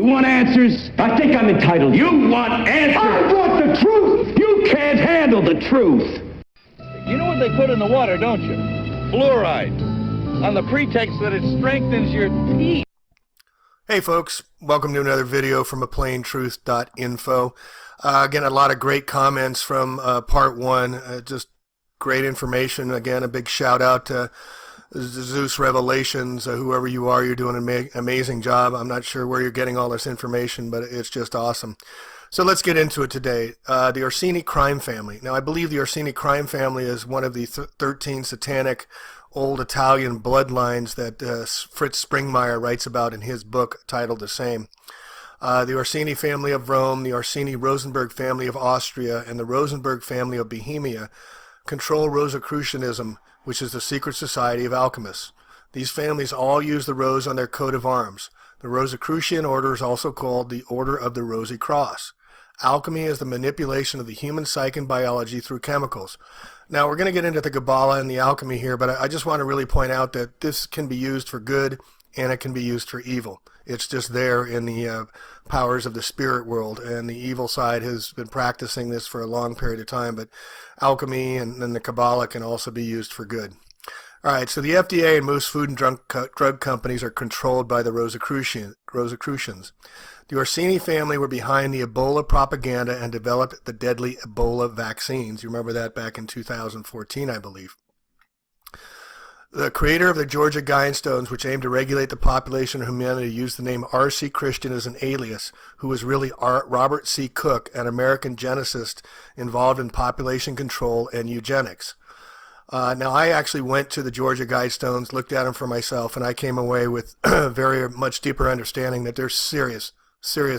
You want answers? I think I'm entitled. You want answers? I want the truth! You can't handle the truth. You know what they put in the water, don't you? Fluoride. On the pretext that it strengthens your teeth. Hey folks, welcome to another video from aplanetruth.info. Again, a lot of great comments from part one. Just great information. Again, a big shout out to Zeus Revelations. Whoever you are, you're doing an amazing job. I'm not sure where you're getting all this information, but it's just awesome. So let's get into it today. The Orsini crime family. Now, I believe the Orsini crime family is one of the 13 satanic old Italian bloodlines that Fritz Springmeier writes about in his book titled the same. The Orsini family of Rome, the Orsini Rosenberg family of Austria, and the Rosenberg family of Bohemia control Rosicrucianism, which is the secret society of alchemists. These families all use the rose on their coat of arms. The Rosicrucian order is also called the Order of the Rosy Cross. Alchemy is the manipulation of the human psyche and biology through chemicals. Now, we're going to get into the Kabbalah and the alchemy here, but I just want to really point out that this can be used for good and it can be used for evil. It's just there in the powers of the spirit world, and the evil side has been practicing this for a long period of time, but alchemy and then the Kabbalah can also be used for good. All right, so the FDA and most food and drug companies are controlled by the Rosicrucians. The Orsini family were behind the Ebola propaganda and developed the deadly Ebola vaccines. You remember that back in 2014, I believe. The creator of the Georgia Guidestones, which aimed to regulate the population of humanity, used the name R.C. Christian as an alias, who was really Robert C. Cook, an American geneticist involved in population control and eugenics. Now, I actually went to the Georgia Guidestones, looked at them for myself, and I came away with very much deeper understanding that there's serious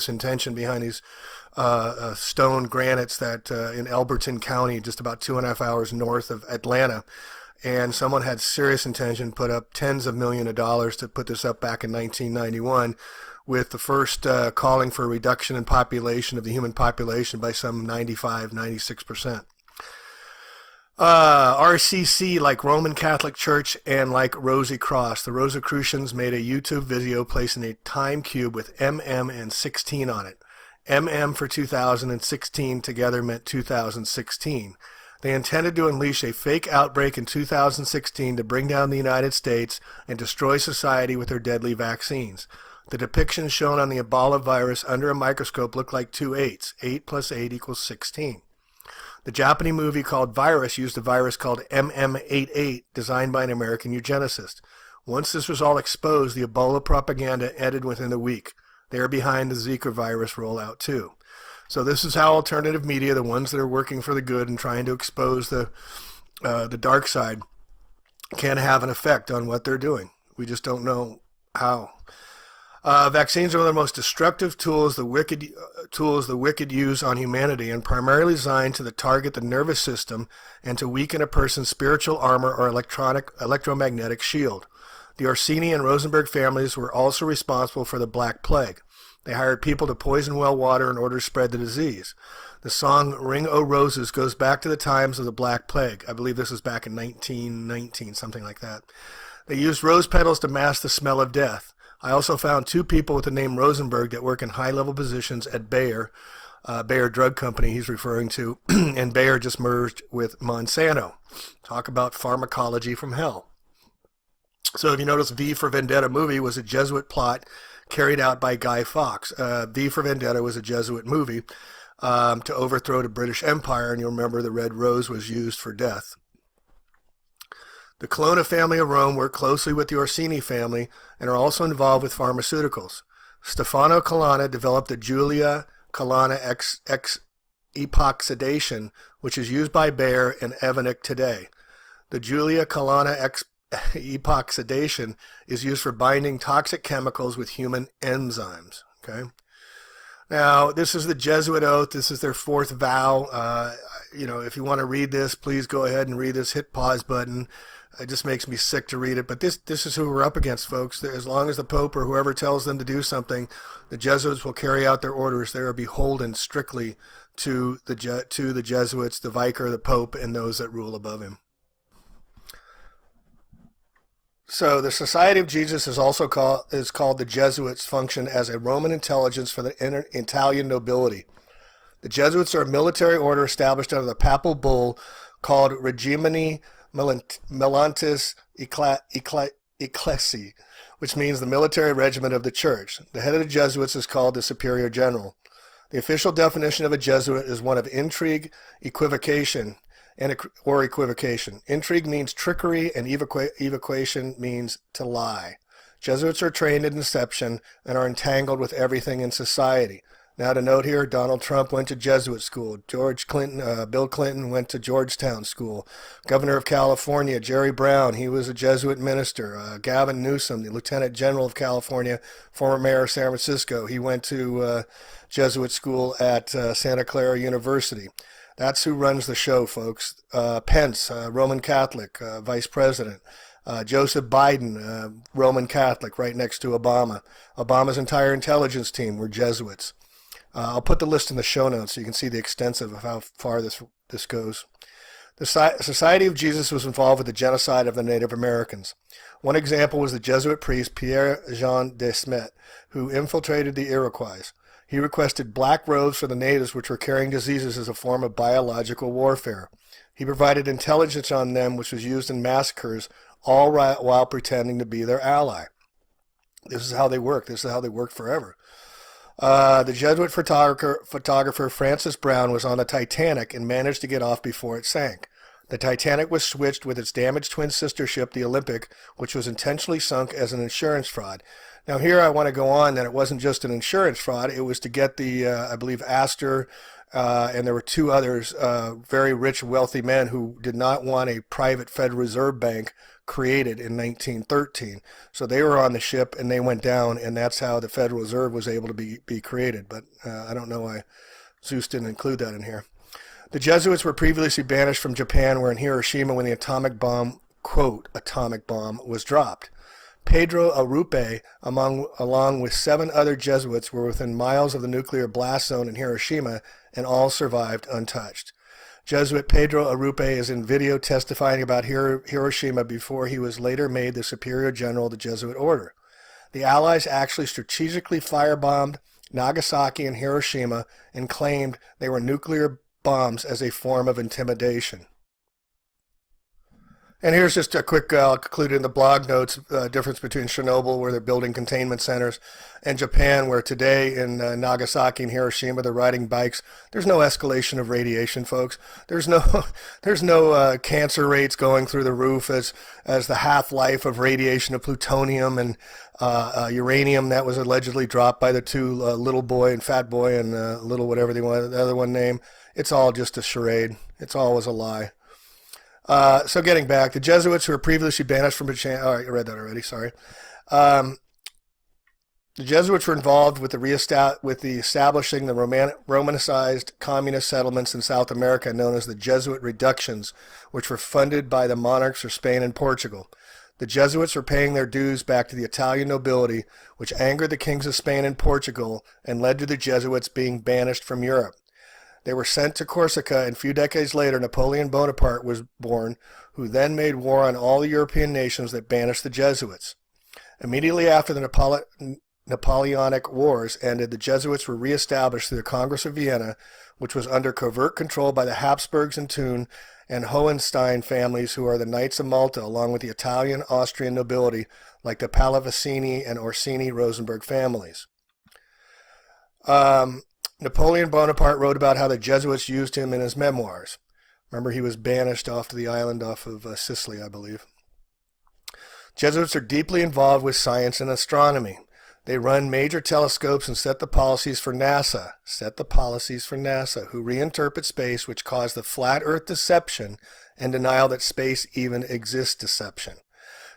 intention behind these stone granites that in Elberton County, just about 2.5 hours north of Atlanta. And someone had serious intention, put up tens of millions of dollars to put this up back in 1991, with the first calling for a reduction in population of the human population by some 96%. RCC, like Roman Catholic Church and like Rosy Cross, the Rosicrucians made a YouTube video placing a time cube with MM and 16 on it. MM for 2016 together meant 2016. They intended to unleash a fake outbreak in 2016 to bring down the United States and destroy society with their deadly vaccines. The depictions shown on the Ebola virus under a microscope look like two 8s. 8 plus 8 equals 16. The Japanese movie called Virus used a virus called MM88 designed by an American eugenicist. Once this was all exposed, the Ebola propaganda ended within a week. They are behind the Zika virus rollout too. So this is how alternative media, the ones that are working for the good and trying to expose the dark side, can have an effect on what they're doing. We just don't know how. Vaccines are one of the most destructive tools the wicked use on humanity, and primarily designed to target the nervous system and to weaken a person's spiritual armor or electromagnetic shield. The Orsini and Rosenberg families were also responsible for the Black Plague. They hired people to poison well water in order to spread the disease. The song Ring O' Roses goes back to the times of the Black Plague. I believe this was back in 1919, something like that. They used rose petals to mask the smell of death. I also found two people with the name Rosenberg that work in high-level positions at Bayer, Bayer Drug Company he's referring to, and Bayer just merged with Monsanto. Talk about pharmacology from hell. So if you notice, V for Vendetta movie was a Jesuit plot carried out by Guy Fawkes. V for Vendetta was a Jesuit movie to overthrow the British Empire, and you'll remember the red rose was used for death. The Colonna family of Rome work closely with the Orsini family and are also involved with pharmaceuticals. Stefano Colonna developed the Julia Colonna X epoxidation, which is used by Bayer and Evonik today. The Julia Colonna X epoxidation is used for binding toxic chemicals with human enzymes. Okay. Now, this is the Jesuit oath. This is their fourth vow. If you want to read this, please go ahead and read this. Hit pause button. It just makes me sick to read it. But this is who we're up against, folks. As long as the Pope or whoever tells them to do something, the Jesuits will carry out their orders. They are beholden strictly to the Jesuits, the Vicar, the Pope, and those that rule above him. So the Society of Jesus is also called the Jesuits, function as a Roman intelligence for the Italian nobility. The Jesuits are a military order established under the papal bull called Regimini Militis Ecclesiae, which means the military regiment of the church. The head of the Jesuits is called the Superior General. The official definition of a Jesuit is one of intrigue, equivocation. Intrigue means trickery, and equivocation means to lie. Jesuits are trained in deception and are entangled with everything in society. Now to note here, Donald Trump went to Jesuit school. Bill Clinton went to Georgetown School. Governor of California, Jerry Brown, he was a Jesuit minister. Gavin Newsom, the Lieutenant General of California, former mayor of San Francisco, he went to Jesuit school at Santa Clara University. That's who runs the show, folks. Pence, Roman Catholic, Vice President. Joseph Biden, Roman Catholic, right next to Obama. Obama's entire intelligence team were Jesuits. I'll put the list in the show notes so you can see the extensive of how far this goes. The Society of Jesus was involved with the genocide of the Native Americans. One example was the Jesuit priest Pierre-Jean de Smet, who infiltrated the Iroquois. He requested black robes for the natives, which were carrying diseases as a form of biological warfare. He provided intelligence on them, which was used in massacres, all while pretending to be their ally. This is how they work. This is how they worked forever. The Jesuit photographer Francis Brown was on the Titanic and managed to get off before it sank. The Titanic was switched with its damaged twin sister ship, the Olympic, which was intentionally sunk as an insurance fraud. Now here I want to go on that it wasn't just an insurance fraud. It was to get the, I believe, Astor, and there were two others, very rich, wealthy men who did not want a private Federal Reserve Bank created in 1913. So they were on the ship and they went down, and that's how the Federal Reserve was able to be created. But I don't know why Zeus didn't include that in here. The Jesuits were previously banished from Japan, where in Hiroshima when the atomic bomb, quote, atomic bomb, was dropped. Pedro Arrupe, along with 7 other Jesuits, were within miles of the nuclear blast zone in Hiroshima, and all survived untouched. Jesuit Pedro Arrupe is in video testifying about Hiroshima before he was later made the Superior General of the Jesuit Order. The Allies actually strategically firebombed Nagasaki and Hiroshima and claimed they were nuclear bombs as a form of intimidation. And here's just a quick, I'll conclude in the blog notes, difference between Chernobyl, where they're building containment centers, and Japan, where today in Nagasaki and Hiroshima, they're riding bikes. There's no escalation of radiation, folks. There's no cancer rates going through the roof as the half-life of radiation of plutonium and uranium that was allegedly dropped by the two, little boy and fat boy and little whatever they wanted the other one name. It's all just a charade. It's always a lie. So getting back, the Jesuits who were previously banished from Japan. All right, I read that already. Sorry. The Jesuits were involved with the establishing the Romanicized communist settlements in South America known as the Jesuit reductions, which were funded by the monarchs of Spain and Portugal. The Jesuits were paying their dues back to the Italian nobility, which angered the kings of Spain and Portugal and led to the Jesuits being banished from Europe. They were sent to Corsica, and a few decades later, Napoleon Bonaparte was born, who then made war on all the European nations that banished the Jesuits. Immediately after the Napoleonic Wars ended, the Jesuits were reestablished through the Congress of Vienna, which was under covert control by the Habsburgs and Thun and Hohenstein families, who are the Knights of Malta, along with the Italian, Austrian nobility, like the Pallavicini and Orsini-Rosenberg families. Napoleon Bonaparte wrote about how the Jesuits used him in his memoirs. Remember, he was banished off to the island off of Sicily, I believe. Jesuits are deeply involved with science and astronomy. They run major telescopes and set the policies for NASA, who reinterpret space, which caused the flat Earth deception and denial that space even exists deception.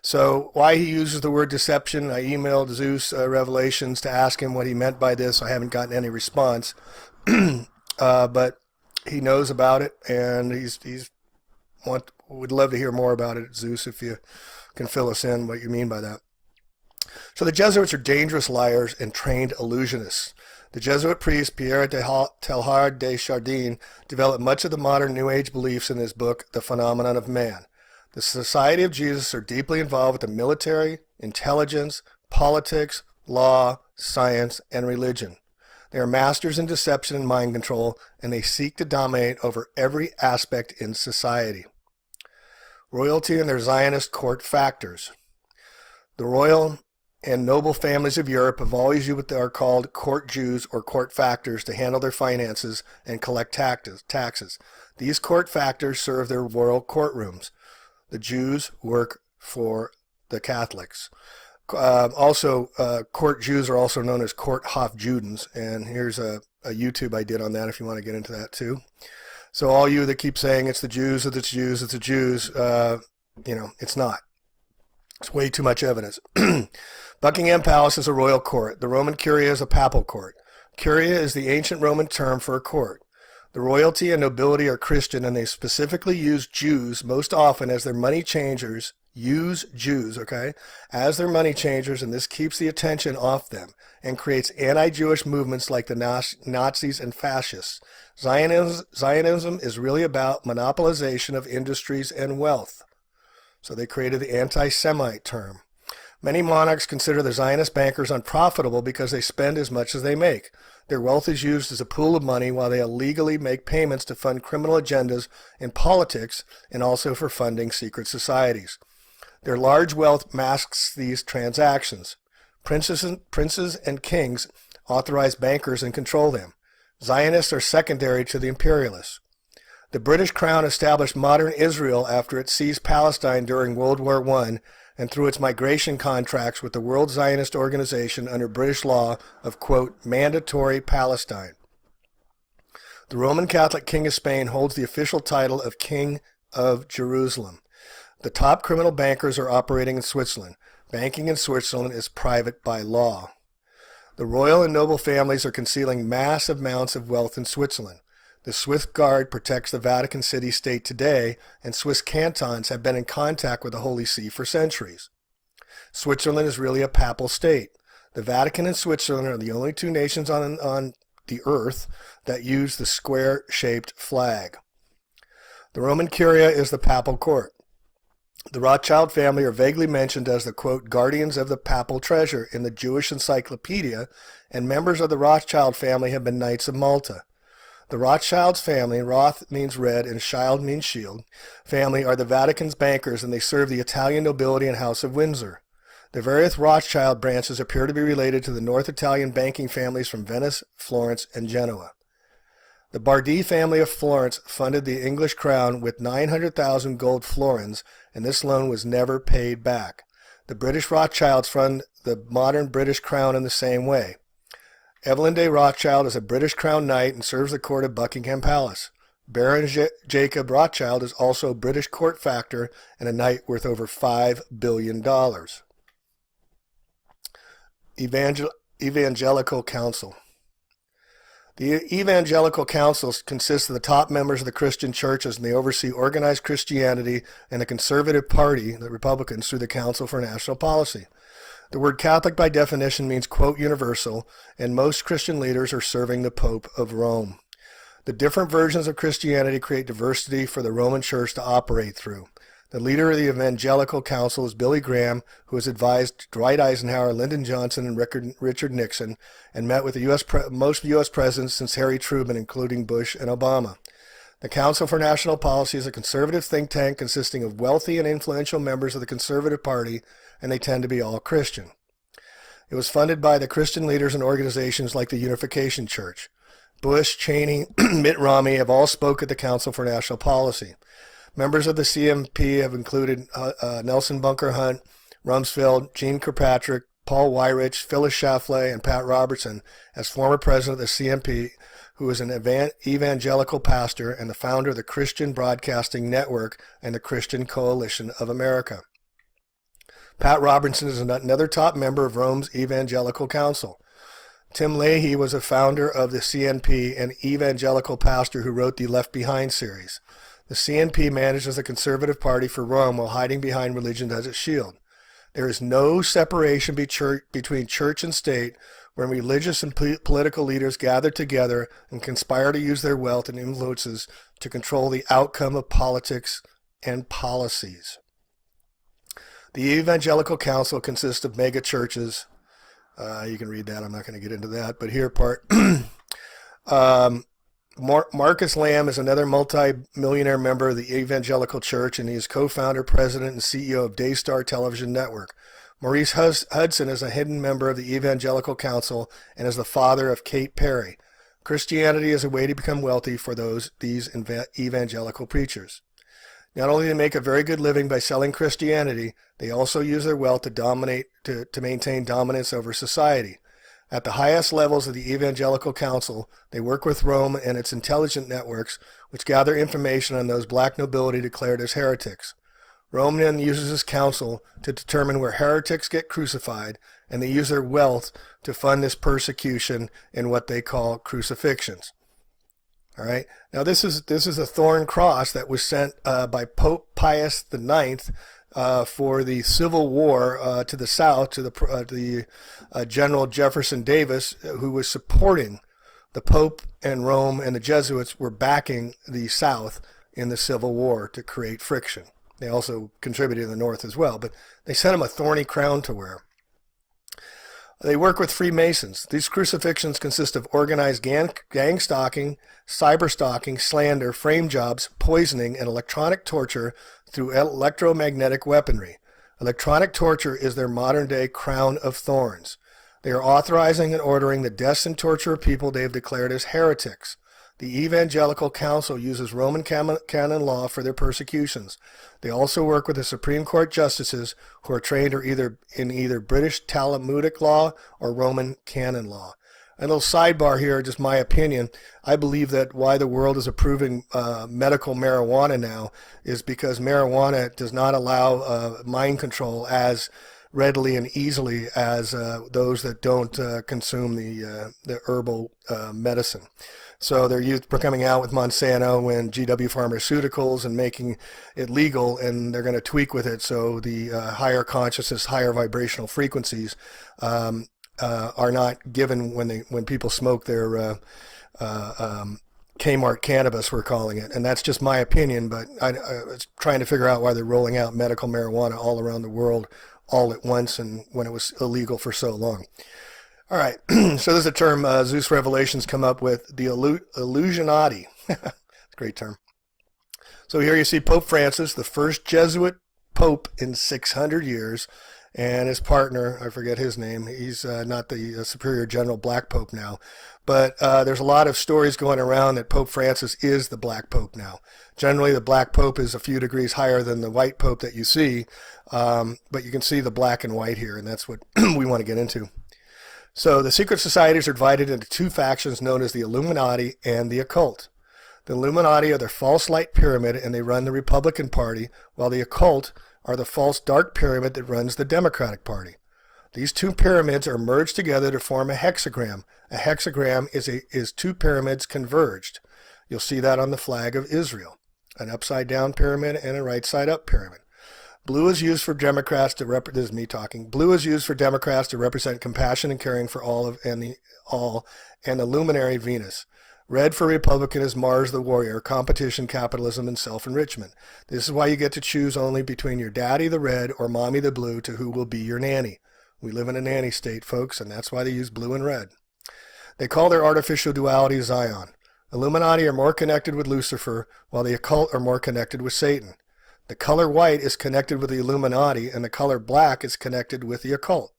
So why he uses the word deception, I emailed Zeus Revelations to ask him what he meant by this. I haven't gotten any response, but he knows about it, and would love to hear more about it, Zeus, if you can fill us in what you mean by that. So the Jesuits are dangerous liars and trained illusionists. The Jesuit priest Pierre Teilhard de Chardin developed much of the modern New Age beliefs in his book, The Phenomenon of Man. The Society of Jesus are deeply involved with the military, intelligence, politics, law, science, and religion. They are masters in deception and mind control, and they seek to dominate over every aspect in society. Royalty and their Zionist court factors. The royal and noble families of Europe have always used what are called court Jews or court factors to handle their finances and collect taxes. These court factors serve their royal courtrooms. The Jews work for the Catholics. Court Jews are also known as court Hofjudens, and here's a YouTube I did on that if you want to get into that too. So all you that keep saying it's the Jews, it's the Jews, it's the Jews, it's not. It's way too much evidence. Buckingham Palace is a royal court. The Roman Curia is a papal court. Curia is the ancient Roman term for a court. The royalty and nobility are Christian, and they specifically use Jews most often as their money changers. Use Jews, as their money changers, and this keeps the attention off them and creates anti-Jewish movements like the Nazis and fascists. Zionism is really about monopolization of industries and wealth. So they created the anti-Semite term. Many monarchs consider the Zionist bankers unprofitable because they spend as much as they make. Their wealth is used as a pool of money while they illegally make payments to fund criminal agendas in politics and also for funding secret societies. Their large wealth masks these transactions. Princes and kings authorize bankers and control them. Zionists are secondary to the imperialists. The British Crown established modern Israel after it seized Palestine during World War I and through its migration contracts with the World Zionist Organization under British law of, quote, mandatory Palestine. The Roman Catholic King of Spain holds the official title of King of Jerusalem. The top criminal bankers are operating in Switzerland. Banking in Switzerland is private by law. The royal and noble families are concealing massive amounts of wealth in Switzerland. The Swiss Guard protects the Vatican City state today, and Swiss cantons have been in contact with the Holy See for centuries. Switzerland is really a papal state. The Vatican and Switzerland are the only two nations on the earth that use the square-shaped flag. The Roman Curia is the papal court. The Rothschild family are vaguely mentioned as the, quote, guardians of the papal treasure in the Jewish Encyclopedia, and members of the Rothschild family have been Knights of Malta. The Rothschilds family, Roth means red and Schild means shield, family are the Vatican's bankers, and they serve the Italian nobility and House of Windsor. The various Rothschild branches appear to be related to the North Italian banking families from Venice, Florence, and Genoa. The Bardi family of Florence funded the English crown with 900,000 gold florins, and this loan was never paid back. The British Rothschilds fund the modern British crown in the same way. Evelyn de Rothschild is a British crown knight and serves the court of Buckingham Palace. Baron Jacob Rothschild is also a British court factor and a knight worth over $5 billion. Evangelical Council. The Evangelical Council consists of the top members of the Christian churches, and they oversee organized Christianity and the Conservative Party, the Republicans, through the Council for National Policy. The word Catholic by definition means, quote, universal, and most Christian leaders are serving the Pope of Rome. The different versions of Christianity create diversity for the Roman Church to operate through. The leader of the Evangelical Council is Billy Graham, who has advised Dwight Eisenhower, Lyndon Johnson, and Richard Nixon, and met with the most U.S. presidents since Harry Truman, including Bush and Obama. The Council for National Policy is a conservative think tank consisting of wealthy and influential members of the Conservative Party, and they tend to be all Christian. It was funded by the Christian leaders and organizations like the Unification Church. Bush, Cheney, Mitt Romney have all spoke at the Council for National Policy. Members of the CNP have included Nelson Bunker Hunt, Rumsfeld, Gene Kirkpatrick, Paul Weyrich, Phyllis Schlafly, and Pat Robertson as former president of the CNP, who is an evangelical pastor and the founder of the Christian Broadcasting Network and the Christian Coalition of America. Pat Robertson is another top member of Rome's Evangelical Council. Tim Leahy was a founder of the CNP and evangelical pastor who wrote the Left Behind series. The CNP manages the Conservative Party for Rome while hiding behind religion as its shield. There is no separation between church and state when religious and political leaders gather together and conspire to use their wealth and influences to control the outcome of politics and policies. The Evangelical Council consists of mega churches. You can read that. I'm not going to get into that. But here part. Marcus Lamb is another multi-millionaire member of the Evangelical Church, and he is co-founder, president, and CEO of Daystar Television Network. Maurice Hudson is a hidden member of the Evangelical Council and is the father of Kate Perry. Christianity is a way to become wealthy for these evangelical preachers. Not only do they make a very good living by selling Christianity, they also use their wealth to maintain dominance over society. At the highest levels of the Evangelical Council, they work with Rome and its intelligence networks, which gather information on those black nobility declared as heretics. Rome then uses this council to determine where heretics get crucified, and they use their wealth to fund this persecution in what they call crucifixions. All right. Now this is a thorn cross that was sent by Pope Pius IX for the Civil War to the South, to the General Jefferson Davis, who was supporting the Pope, and Rome and the Jesuits were backing the South in the Civil War to create friction. They also contributed in the North as well, but they sent him a thorny crown to wear. They work with Freemasons. These crucifixions consist of organized gang stalking, cyber stalking, slander, frame jobs, poisoning, and electronic torture through electromagnetic weaponry. Electronic torture is their modern-day crown of thorns. They are authorizing and ordering the deaths and torture of people they have declared as heretics. The Evangelical Council uses Roman canon law for their persecutions. They also work with the Supreme Court justices who are trained in either British Talmudic law or Roman canon law. A little sidebar here, just my opinion. I believe that why the world is approving medical marijuana now is because marijuana does not allow mind control as readily and easily as those that don't consume the herbal medicine. So they're coming out with Monsanto and GW Pharmaceuticals and making it legal, and they're going to tweak with it so the higher consciousness, higher vibrational frequencies are not given when people smoke their Kmart cannabis, we're calling it. And that's just my opinion, but I was trying to figure out why they're rolling out medical marijuana all around the world all at once and when it was illegal for so long. All right, so there's a term Zeus Revelations come up with, the Illuminati. Great term. So here you see Pope Francis, the first Jesuit pope in 600 years, and his partner, I forget his name. He's not the Superior General Black Pope now. But there's a lot of stories going around that Pope Francis is the Black Pope now. Generally, the Black Pope is a few degrees higher than the white Pope that you see, but you can see the black and white here, and that's what we want to get into. So the secret societies are divided into two factions known as the Illuminati and the occult. The Illuminati are the false light pyramid, and they run the Republican Party, while the occult are the false dark pyramid that runs the Democratic Party. These two pyramids are merged together to form a hexagram. A hexagram is two pyramids converged. You'll see that on the flag of Israel, an upside-down pyramid and a right-side-up pyramid. Blue is used for Democrats to this is me talking. Blue is used for Democrats to represent compassion and caring for all and the luminary Venus. Red for Republican is Mars the warrior, competition, capitalism, and self-enrichment. This is why you get to choose only between your daddy the red or mommy the blue to who will be your nanny. We live in a nanny state, folks, and that's why they use blue and red. They call their artificial duality Zion. Illuminati are more connected with Lucifer, while the occult are more connected with Satan. The color white is connected with the Illuminati, and the color black is connected with the occult.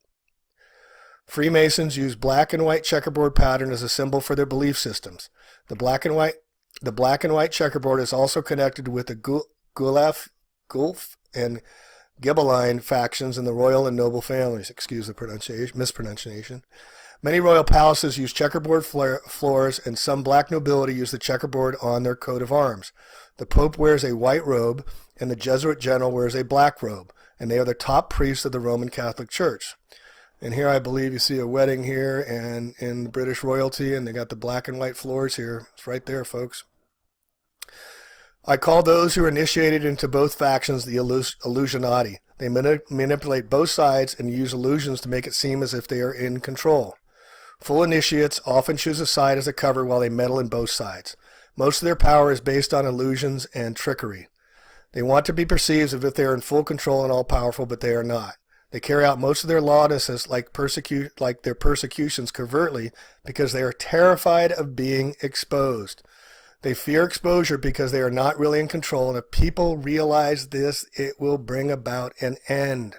Freemasons use black and white checkerboard pattern as a symbol for their belief systems. The black and white checkerboard is also connected with the Gulf and Ghibelline factions in the royal and noble families. Excuse the mispronunciation. Many royal palaces use checkerboard floors, and some black nobility use the checkerboard on their coat of arms. The Pope wears a white robe, and the Jesuit general wears a black robe, and they are the top priests of the Roman Catholic Church. And here I believe you see a wedding here and in British royalty, and they got the black and white floors here. It's right there, folks. I call those who are initiated into both factions the Illusionati. They manipulate both sides and use illusions to make it seem as if they are in control. Full initiates often choose a side as a cover while they meddle in both sides. Most of their power is based on illusions and trickery. They want to be perceived as if they are in full control and all-powerful, but they are not. They carry out most of their lawlessness like their persecutions covertly because they are terrified of being exposed. They fear exposure because they are not really in control, and if people realize this, it will bring about an end.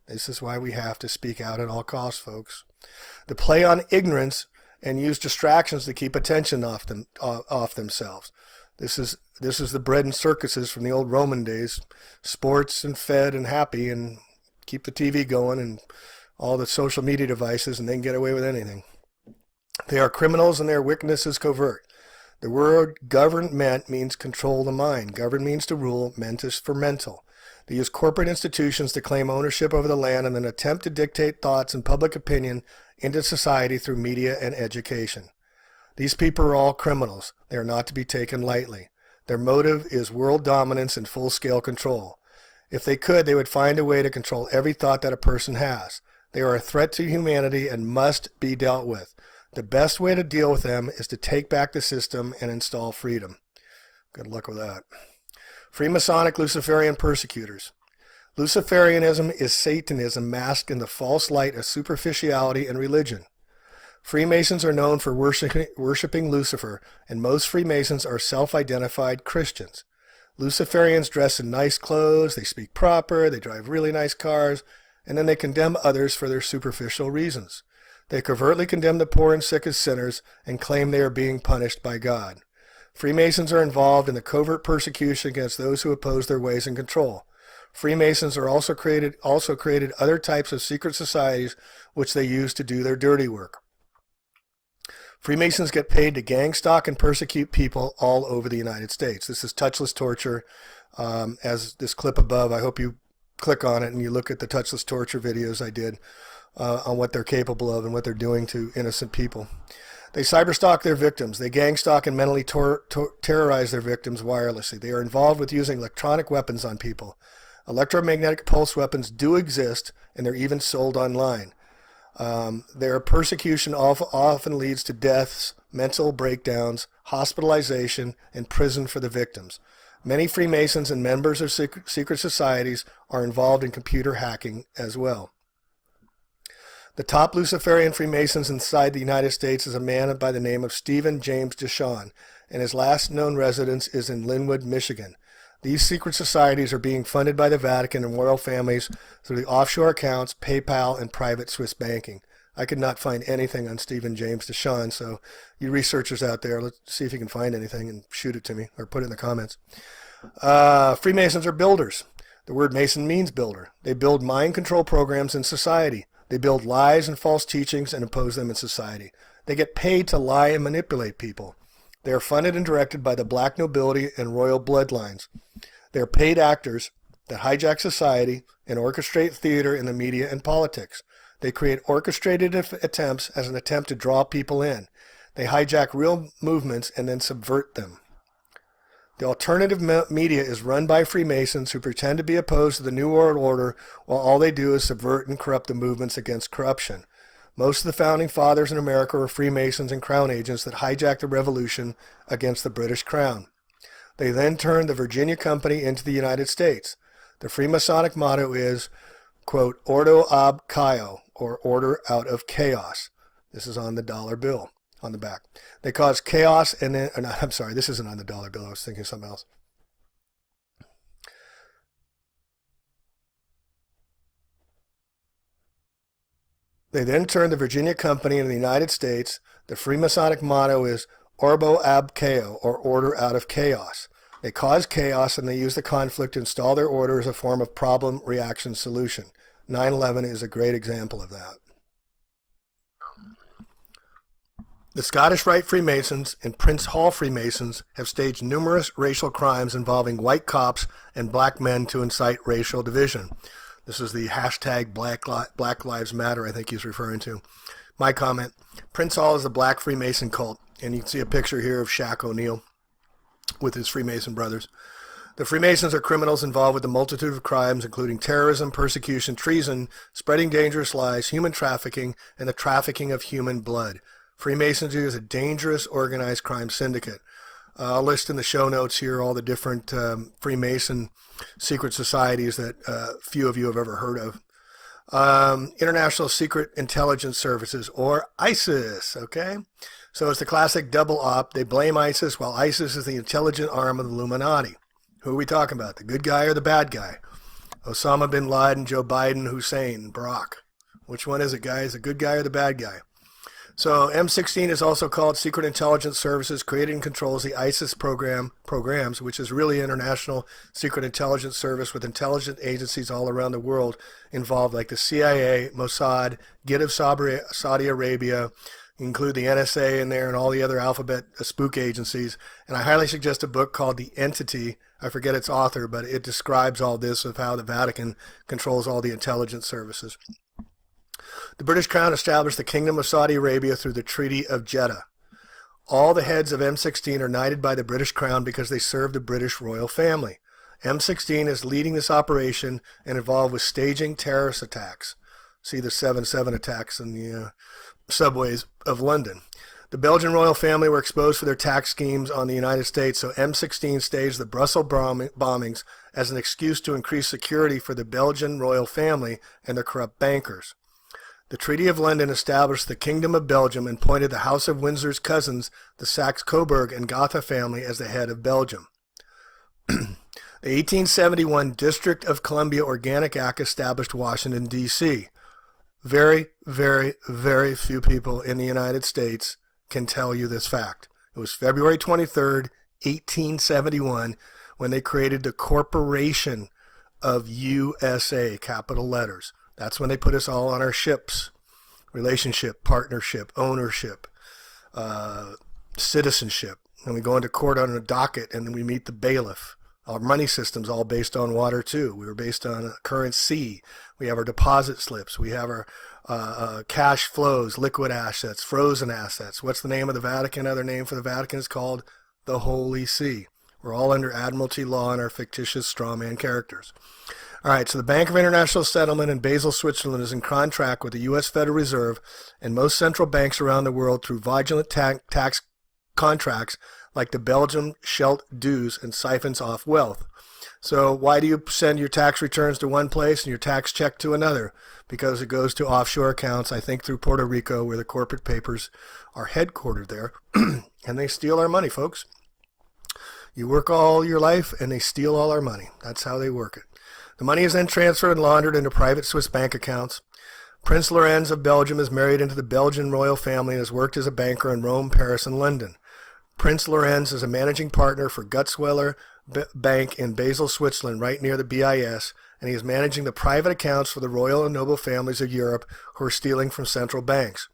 This is why we have to speak out at all costs, folks. They play on ignorance and use distractions to keep attention off themselves. This is the bread and circuses from the old Roman days, sports and fed and happy, and keep the TV going and all the social media devices, and they can get away with anything. They are criminals, and their wickedness is covert. The word government means control the mind. Govern means to rule. Ment is for mental. They use corporate institutions to claim ownership over the land and then attempt to dictate thoughts and public opinion into society through media and education. These people are all criminals. They are not to be taken lightly. Their motive is world dominance and full-scale control. If they could, they would find a way to control every thought that a person has. They are a threat to humanity and must be dealt with. The best way to deal with them is to take back the system and install freedom. Good luck with that. Freemasonic Luciferian persecutors. Luciferianism is Satanism masked in the false light of superficiality and religion. Freemasons are known for worshiping Lucifer, and most Freemasons are self-identified Christians. Luciferians dress in nice clothes, they speak proper, they drive really nice cars, and then they condemn others for their superficial reasons. They covertly condemn the poor and sick as sinners and claim they are being punished by God. Freemasons are involved in the covert persecution against those who oppose their ways and control. Freemasons are also created other types of secret societies which they use to do their dirty work. Freemasons get paid to gang stalk and persecute people all over the United States. This is touchless torture, as this clip above. I hope you click on it and you look at the touchless torture videos I did on what they're capable of and what they're doing to innocent people. They cyberstalk their victims. They gang stalk and mentally terrorize their victims wirelessly. They are involved with using electronic weapons on people. Electromagnetic pulse weapons do exist, and they're even sold online. Their persecution often leads to deaths, mental breakdowns, hospitalization, and prison for the victims. Many Freemasons and members of secret societies are involved in computer hacking as well. The top Luciferian Freemasons inside the United States is a man by the name of Stephen James DeShawn, and his last known residence is in Linwood, Michigan. These secret societies are being funded by the Vatican and royal families through the offshore accounts, PayPal, and private Swiss banking. I could not find anything on Stephen James DeShawn, so you researchers out there, let's see if you can find anything and shoot it to me or put it in the comments. Freemasons are builders. The word Mason means builder. They build mind control programs in society. They build lies and false teachings and impose them in society. They get paid to lie and manipulate people. They are funded and directed by the black nobility and royal bloodlines. They are paid actors that hijack society and orchestrate theater in the media and politics. They create orchestrated attempts as an attempt to draw people in. They hijack real movements and then subvert them. The alternative media is run by Freemasons who pretend to be opposed to the New World Order while all they do is subvert and corrupt the movements against corruption. Most of the founding fathers in America were Freemasons and Crown agents that hijacked the revolution against the British Crown. They then turned the Virginia Company into the United States. The Freemasonic motto is, quote, Ordo ab Chaos, or order out of chaos. This is on the dollar bill. On the back. They cause chaos and then, no, I'm sorry, this isn't on the dollar bill. I was thinking of something else. They then turned the Virginia Company into the United States. The Freemasonic motto is Ordo ab Chaos, or order out of chaos. They cause chaos and they use the conflict to install their order as a form of problem, reaction, solution. 9/11 is a great example of that. The Scottish Rite Freemasons and Prince Hall Freemasons have staged numerous racial crimes involving white cops and black men to incite racial division. This is the hashtag Black Lives Matter I think he's referring to. My comment, Prince Hall is the black Freemason cult, and you can see a picture here of Shaq O'Neal with his Freemason brothers. The Freemasons are criminals involved with a multitude of crimes, including terrorism, persecution, treason, spreading dangerous lies, human trafficking, and the trafficking of human blood. Freemasonry is a dangerous organized crime syndicate. I'll list in the show notes here all the different Freemason secret societies that few of you have ever heard of. International Secret Intelligence Services, or ISIS, okay? So it's the classic double op. They blame ISIS, while ISIS is the intelligent arm of the Illuminati. Who are we talking about, the good guy or the bad guy? Osama bin Laden, Joe Biden, Hussein, Barack. Which one is it, guys, the good guy or the bad guy? So M16 is also called Secret Intelligence Services, created and controls the ISIS programs, which is really International Secret Intelligence Service with intelligence agencies all around the world involved, like the CIA, Mossad, GIT of Saudi Arabia, include the NSA in there and all the other alphabet spook agencies. And I highly suggest a book called The Entity. I forget its author, but it describes all this of how the Vatican controls all the intelligence services. The British Crown established the Kingdom of Saudi Arabia through the Treaty of Jeddah. All the heads of M16 are knighted by the British Crown because they serve the British royal family. M16 is leading this operation and involved with staging terrorist attacks. See the 7/7 attacks in the subways of London. The Belgian royal family were exposed for their tax schemes on the United States, so M16 staged the Brussels bombings as an excuse to increase security for the Belgian royal family and their corrupt bankers. The Treaty of London established the Kingdom of Belgium and appointed the House of Windsor's cousins, the Saxe-Coburg and Gotha family, as the head of Belgium. The 1871 District of Columbia Organic Act established Washington, D.C. Very, very, very few people in the United States can tell you this fact. It was February 23rd, 1871, when they created the Corporation of USA, capital letters. That's when they put us all on our ships. Relationship, partnership, ownership, citizenship. And we go into court on a docket, and then we meet the bailiff. Our money system's all based on water, too. We were based on currency. We have our deposit slips. We have our cash flows, liquid assets, frozen assets. What's the name of the Vatican? Other name for the Vatican is called the Holy See. We're all under Admiralty law and our fictitious strawman characters. All right, so the Bank of International Settlement in Basel, Switzerland is in contract with the U.S. Federal Reserve and most central banks around the world through fraudulent tax contracts like the Belgium Scheldt dues and siphons off wealth. So why do you send your tax returns to one place and your tax check to another? Because it goes to offshore accounts, I think through Puerto Rico, where the corporate papers are headquartered there, and they steal our money, folks. You work all your life and they steal all our money. That's how they work it. The money is then transferred and laundered into private Swiss bank accounts. Prince Lorenz of Belgium is married into the Belgian royal family and has worked as a banker in Rome, Paris, and London. Prince Lorenz is a managing partner for Gutzweiler Bank in Basel, Switzerland, right near the BIS, and he is managing the private accounts for the royal and noble families of Europe who are stealing from central banks.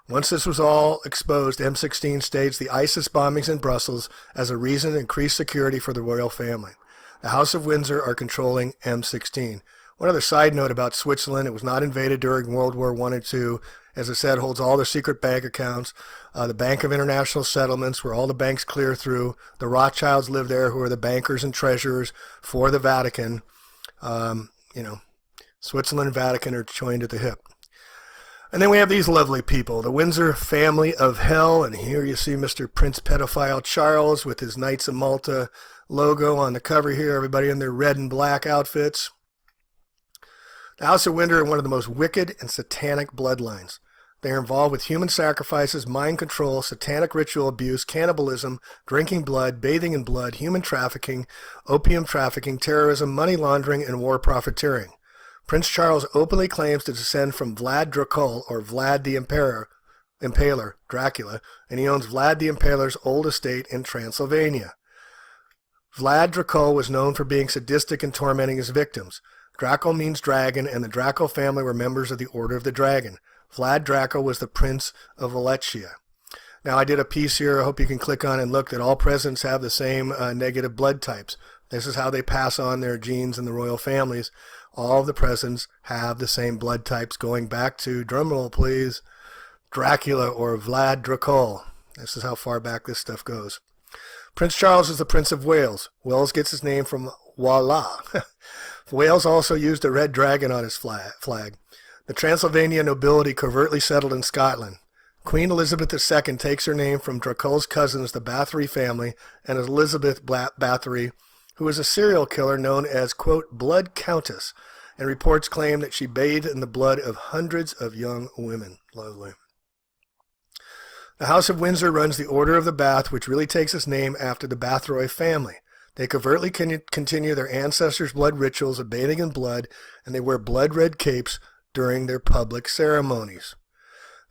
Once this was all exposed, M16 staged the ISIS bombings in Brussels as a reason to increase security for the royal family. The House of Windsor are controlling M16. One other side note about Switzerland, it was not invaded during World War I and II. As I said, holds all their secret bank accounts. The Bank of International Settlements, where all the banks clear through. The Rothschilds live there, who are the bankers and treasurers for the Vatican. Switzerland and Vatican are joined at the hip. And then we have these lovely people, the Windsor family of hell. And here you see Mr. Prince Pedophile Charles with his Knights of Malta logo on the cover here, everybody in their red and black outfits. The House of Windsor are one of the most wicked and satanic bloodlines. They are involved with human sacrifices, mind control, satanic ritual abuse, cannibalism, drinking blood, bathing in blood, human trafficking, opium trafficking, terrorism, money laundering, and war profiteering. Prince Charles openly claims to descend from Vlad Dracul, or Vlad the Impaler, Dracula, and he owns Vlad the Impaler's old estate in Transylvania. Vlad Dracul was known for being sadistic and tormenting his victims. Draco means dragon, and the Draco family were members of the Order of the Dragon. Vlad Draco was the Prince of Wallachia. Now, I did a piece here, I hope you can click on and look, that all presidents have the same negative blood types. This is how they pass on their genes in the royal families. All of the presidents have the same blood types, going back to, drumroll please, Dracula or Vlad Dracul. This is how far back this stuff goes. Prince Charles is the Prince of Wales. Wales gets his name from voila. Wales also used a red dragon on his flag. The Transylvania nobility covertly settled in Scotland. Queen Elizabeth II takes her name from Dracul's cousins, the Bathory family, and Elizabeth Bathory, who is a serial killer known as, quote, Blood Countess, and reports claim that she bathed in the blood of hundreds of young women. Lovely. The House of Windsor runs the Order of the Bath, which really takes its name after the Bathory family. They covertly continue their ancestors' blood rituals of bathing in blood, and they wear blood-red capes during their public ceremonies.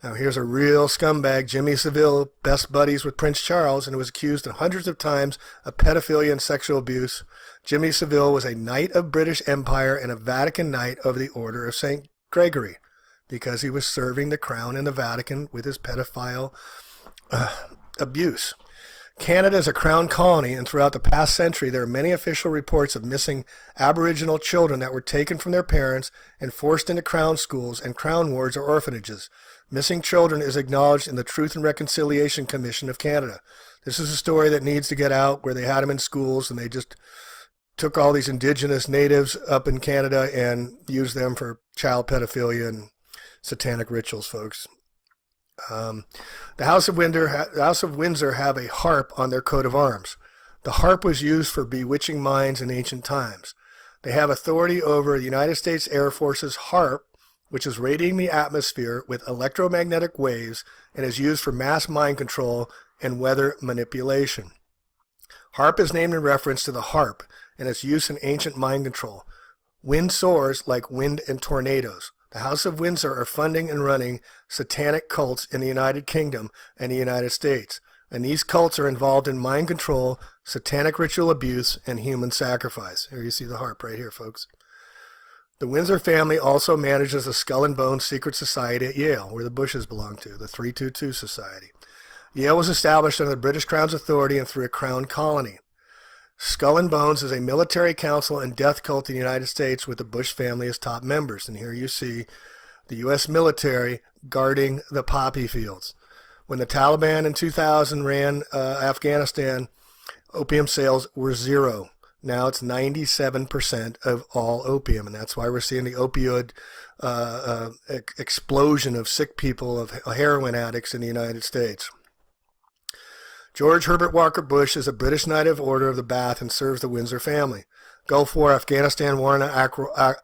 Now here's a real scumbag, Jimmy Savile, best buddies with Prince Charles, and was accused of hundreds of times of pedophilia and sexual abuse. Jimmy Savile was a Knight of British Empire and a Vatican Knight of the Order of St. Gregory, because he was serving the crown in the Vatican with his pedophile abuse. Canada is a crown colony, and throughout the past century there are many official reports of missing Aboriginal children that were taken from their parents and forced into crown schools and crown wards or orphanages. Missing children is acknowledged in the Truth and Reconciliation Commission of Canada. This is a story that needs to get out, where they had them in schools and they just took all these indigenous natives up in Canada and used them for child pedophilia and satanic rituals, folks. The House of Windsor have a harp on their coat of arms. The harp was used for bewitching minds in ancient times. They have authority over the United States Air Force's HARP, which is radiating the atmosphere with electromagnetic waves and is used for mass mind control and weather manipulation. HARP is named in reference to the harp and its use in ancient mind control. Wind soars like wind and tornadoes. The House of Windsor are funding and running satanic cults in the United Kingdom and the United States, and these cults are involved in mind control, satanic ritual abuse, and human sacrifice. Here you see the harp right here, folks. The Windsor family also manages the Skull and Bones secret society at Yale, where the Bushes belong to, the 322 Society. Yale was established under the British Crown's authority and through a crown colony. Skull and Bones is a military council and death cult in the United States with the Bush family as top members. And here you see the U.S. military guarding the poppy fields. When the Taliban in 2000 ran Afghanistan, opium sales were zero. Now it's 97% of all opium, and that's why we're seeing the opioid explosion of sick people, of heroin addicts in the United States. George Herbert Walker Bush is a British Knight of Order of the Bath and serves the Windsor family. Gulf War, Afghanistan War, and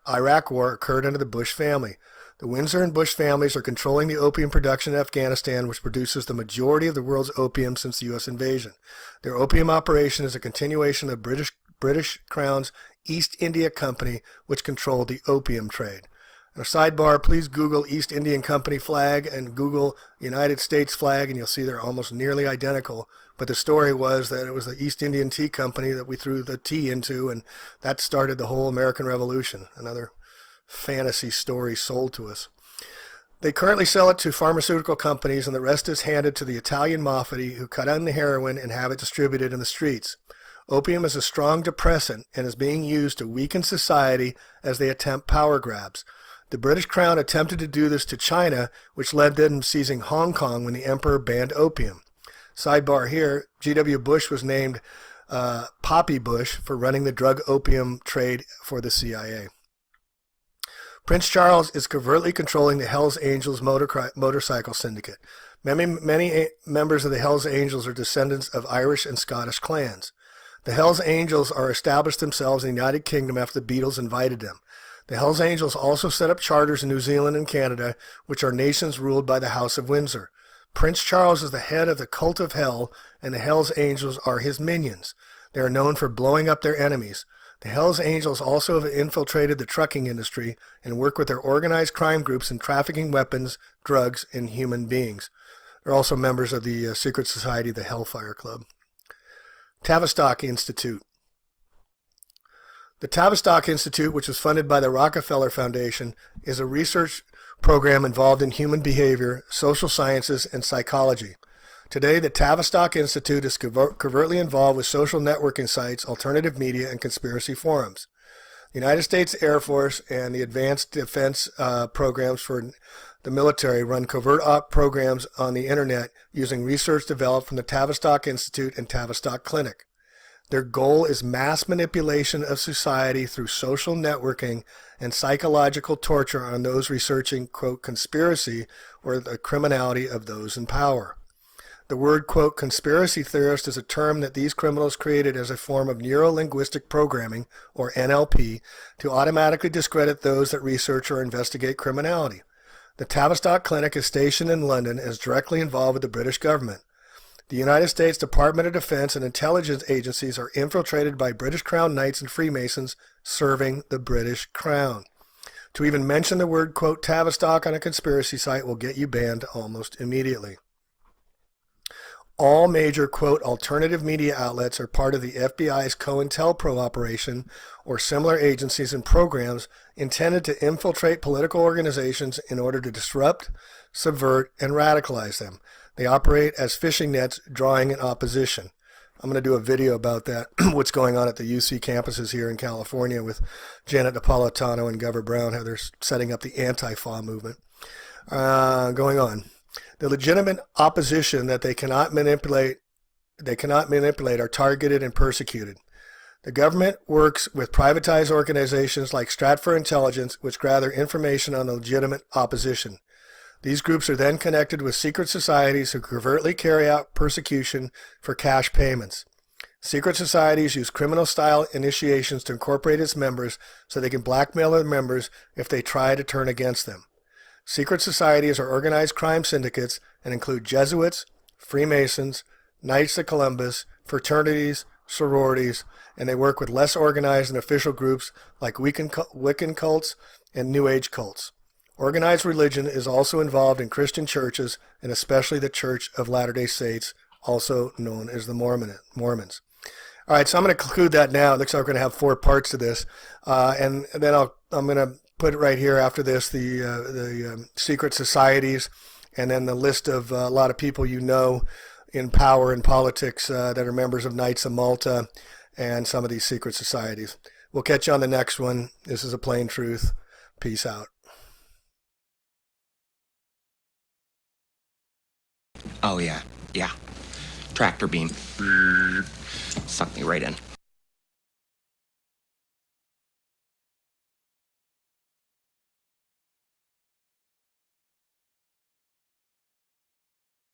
Iraq War occurred under the Bush family. The Windsor and Bush families are controlling the opium production in Afghanistan, which produces the majority of the world's opium since the U.S. invasion. Their opium operation is a continuation of British Crown's East India Company, which controlled the opium trade. And a sidebar, please Google East Indian Company flag and Google United States flag, and you'll see they're almost nearly identical. But the story was that it was the East Indian Tea Company that we threw the tea into, and that started the whole American Revolution. Another fantasy story sold to us. They currently sell it to pharmaceutical companies, and the rest is handed to the Italian mafia, who cut on the heroin and have it distributed in the streets. Opium is a strong depressant and is being used to weaken society as they attempt power grabs. The British Crown attempted to do this to China, which led to them seizing Hong Kong when the emperor banned opium. Sidebar here, G.W. Bush was named Poppy Bush for running the drug opium trade for the CIA. Prince Charles is covertly controlling the Hells Angels motorcycle syndicate. Many members of the Hells Angels are descendants of Irish and Scottish clans. The Hells Angels are established themselves in the United Kingdom after the Beatles invited them. The Hells Angels also set up charters in New Zealand and Canada, which are nations ruled by the House of Windsor. Prince Charles is the head of the Cult of Hell, and the Hells Angels are his minions. They are known for blowing up their enemies. The Hells Angels also have infiltrated the trucking industry and work with their organized crime groups in trafficking weapons, drugs, and human beings. They're also members of the secret society, the Hellfire Club. Tavistock Institute. The Tavistock Institute, which is funded by the Rockefeller Foundation, is a research program involved in human behavior, social sciences, and psychology. Today, the Tavistock Institute is covertly involved with social networking sites, alternative media, and conspiracy forums. The United States Air Force and the Advanced Defense programs for the military run covert op programs on the internet using research developed from the Tavistock Institute and Tavistock Clinic. Their goal is mass manipulation of society through social networking and psychological torture on those researching, quote, conspiracy or the criminality of those in power. The word, quote, conspiracy theorist is a term that these criminals created as a form of neuro-linguistic programming, or NLP, to automatically discredit those that research or investigate criminality. The Tavistock Clinic is stationed in London and is directly involved with the British government. The United States Department of Defense and intelligence agencies are infiltrated by British Crown Knights and Freemasons serving the British Crown. To even mention the word, quote, Tavistock on a conspiracy site will get you banned almost immediately. All major, quote, alternative media outlets are part of the FBI's COINTELPRO operation or similar agencies and programs intended to infiltrate political organizations in order to disrupt, subvert, and radicalize them. They operate as fishing nets, drawing in opposition. I'm going to do a video about that, what's going on at the UC campuses here in California with Janet Napolitano and Governor Brown, how they're setting up the anti-FA movement. Going on. The legitimate opposition that they cannot manipulate are targeted and persecuted. The government works with privatized organizations like Stratfor Intelligence, which gather information on the legitimate opposition. These groups are then connected with secret societies who covertly carry out persecution for cash payments. Secret societies use criminal-style initiations to incorporate its members so they can blackmail their members if they try to turn against them. Secret societies are organized crime syndicates and include Jesuits, Freemasons, Knights of Columbus, fraternities, sororities, and they work with less organized and official groups like Wiccan cults and New Age cults. Organized religion is also involved in Christian churches, and especially the Church of Latter-day Saints, also known as the Mormons. All right, so I'm going to conclude that now. It looks like we're going to have 4 parts to this, and then I'm going to put it right here after this, the secret societies, and then the list of a lot of people you know in power and politics that are members of Knights of Malta and some of these secret societies. We'll catch you on the next one. This is A Plain Truth. Peace out. Oh, yeah. Tractor beam. Sucked me right in.